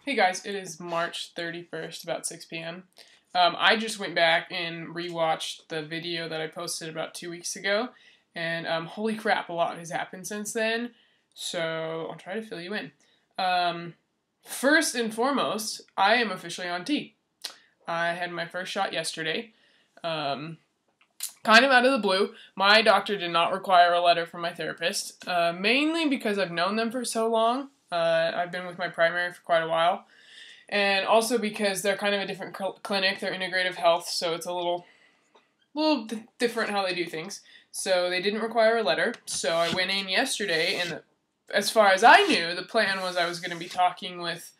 Hey guys, it is March 31st, about 6 p.m. I just went back and rewatched the video that I posted about 2 weeks ago, and holy crap, a lot has happened since then, so I'll try to fill you in. First and foremost, I am officially on T. I had my first shot yesterday. Kind of out of the blue. My doctor did not require a letter from my therapist, mainly because I've known them for so long. I've been with my primary for quite a while. And also because they're kind of a different clinic. They're integrative health, so it's a little different how they do things. So they didn't require a letter. So I went in yesterday, and as far as I knew, the plan was I was going to be talking with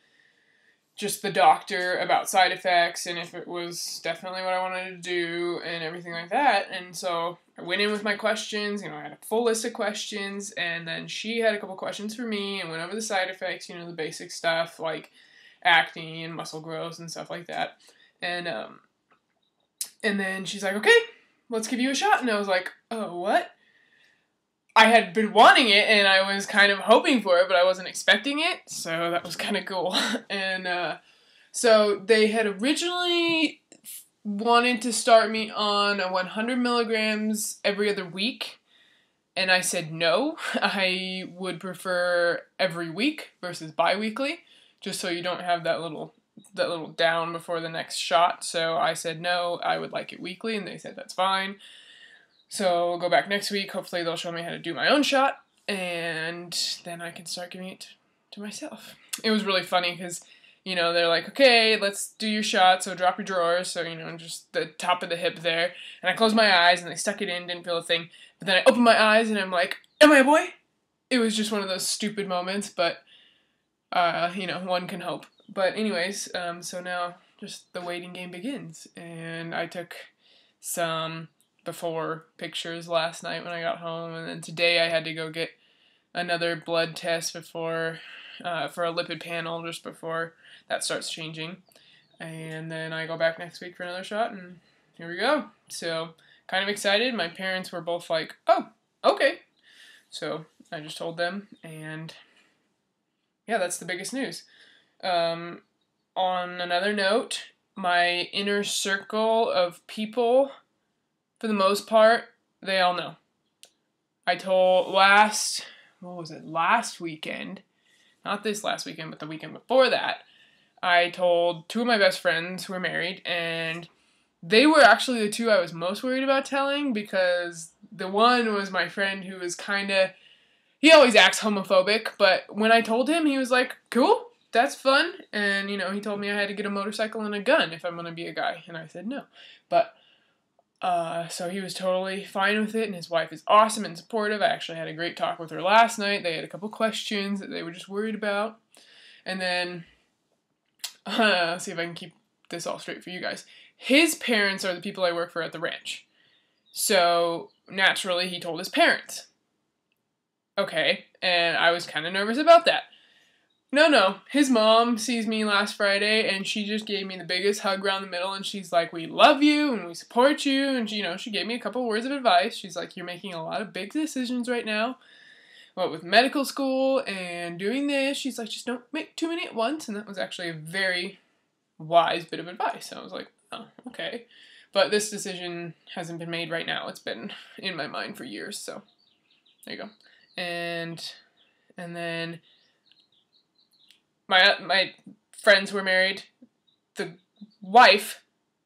just the doctor about side effects and if it was definitely what I wanted to do and everything like that. And so I went in with my questions, I had a full list of questions, and then she had a couple questions for me and went over the side effects, the basic stuff like acne and muscle growth and stuff like that. And then she's like, okay, let's give you a shot. And I was like, oh, what? I had been wanting it, and I was kind of hoping for it, but I wasn't expecting it, so that was kind of cool. And so they had originally wanted to start me on a 100 milligrams every other week, and I said no. I would prefer every week versus bi-weekly, just so you don't have that little down before the next shot. So I said no, I would like it weekly, and they said that's fine. So I'll go back next week. Hopefully they'll show me how to do my own shot, and then I can start giving it to myself. It was really funny because, they're like, okay, let's do your shot, so drop your drawers, so, just the top of the hip there. And I closed my eyes, and they stuck it in, didn't feel a thing. But then I opened my eyes, and I'm like, am I a boy? It was just one of those stupid moments, but, one can hope. But anyways, so now just the waiting game begins. And I took some before pictures last night when I got home, and then today I had to go get another blood test before for a lipid panel just before that starts changing, and then I go back next week for another shot, and here we go. So kind of excited. My parents were both like, oh, okay. So I just told them, and yeah, that's the biggest news. On another note, my inner circle of people, for the most part, they all know. I told last weekend, not this last weekend, but the weekend before that, I told two of my best friends who were married, and they were actually the two I was most worried about telling, because the one was my friend who was he always acts homophobic, but when I told him, he was like, cool, that's fun, and, he told me I had to get a motorcycle and a gun if I'm going to be a guy, and I said no. But so he was totally fine with it, and his wife is awesome and supportive. I actually had a great talk with her last night. They had a couple questions that they were just worried about. And then, let's see if I can keep this all straight for you guys. His parents are the people I work for at the ranch. So, naturally, he told his parents. Okay, and I was kind of nervous about that. No. His mom sees me last Friday, and she just gave me the biggest hug around the middle, and she's like, we love you, and we support you, and, she gave me a couple words of advice. She's like, you're making a lot of big decisions right now, what with medical school and doing this. She's like, just don't make too many at once, and that was actually a very wise bit of advice. I was like, oh, okay. But this decision hasn't been made right now. It's been in my mind for years, so there you go. And then my friends who were married, the wife,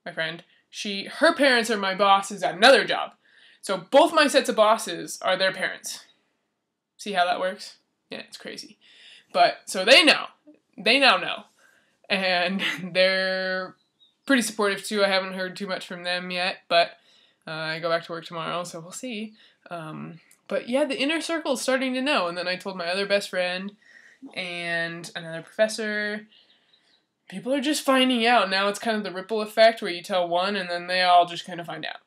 my friend, her parents are my bosses at another job. So both my sets of bosses are their parents. See how that works? Yeah, it's crazy. But, so they now know. And they're pretty supportive too. I haven't heard too much from them yet, but I go back to work tomorrow, so we'll see. But yeah, the inner circle is starting to know. And then I told my other best friend, and another professor. People are just finding out. Now it's kind of the ripple effect where you tell one and then they all just kind of find out.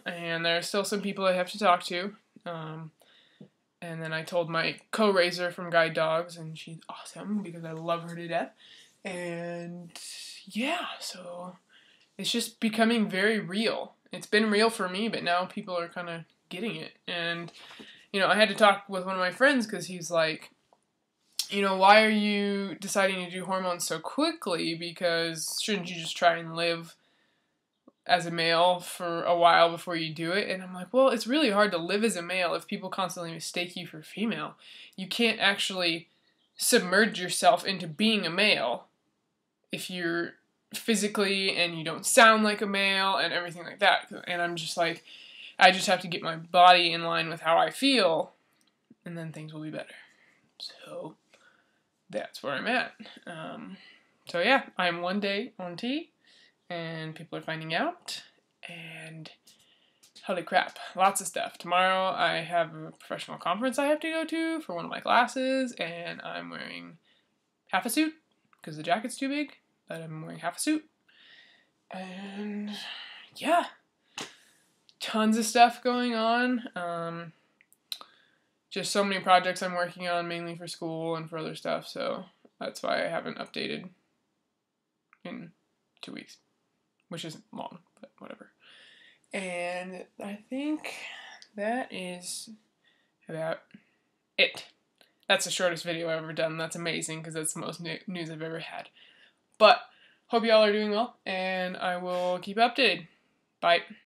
And there are still some people I have to talk to. And then I told my co-raiser from Guide Dogs, and she's awesome because I love her to death. And yeah, so it's just becoming very real. It's been real for me, but now people are kind of getting it. And, I had to talk with one of my friends because he's like, why are you deciding to do hormones so quickly? Because shouldn't you just try and live as a male for a while before you do it? And I'm like, well, it's really hard to live as a male if people constantly mistake you for female. You can't actually submerge yourself into being a male if you're physically and you don't sound like a male and everything like that. And I'm just like, I just have to get my body in line with how I feel, and then things will be better. So that's where I'm at. So yeah, I'm one day on T, and people are finding out, and holy crap, lots of stuff. Tomorrow I have a professional conference I have to go to for one of my classes, and I'm wearing half a suit because the jacket's too big, but I'm wearing half a suit. And yeah, tons of stuff going on. Just so many projects I'm working on, mainly for school and for other stuff, so that's why I haven't updated in 2 weeks, which isn't long, but whatever. And I think that is about it. That's the shortest video I've ever done. That's amazing, because that's the most news I've ever had. But hope y'all are doing well, and I will keep updated. Bye.